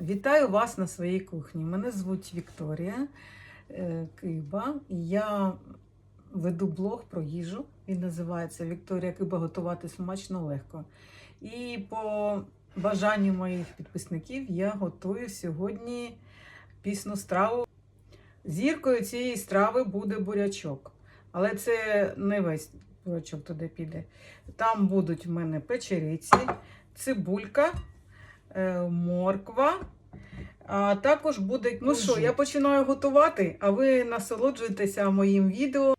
Вітаю вас на своїй кухні. Мене звуть Вікторія Киба. Я веду блог про їжу. Він називається «Вікторія Киба. Готувати смачно легко». І по бажанню моїх підписників я готую сьогодні пісну страву. Зіркою цієї страви буде бурячок. Але це не весь бурячок туди піде. Там будуть в мене печериці, цибулька, морква, а також буде... Ну що, я починаю готувати, а ви насолоджуєтеся моїм відео.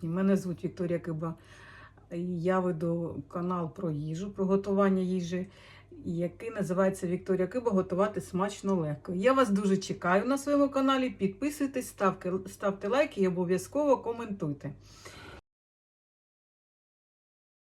Мене звуть Вікторія Киба. Я веду канал про їжу, про готування їжі, який називається «Вікторія Киба. Готувати смачно легко». Я вас дуже чекаю на своєму каналі. Підписуйтесь, ставте лайки і обов'язково коментуйте.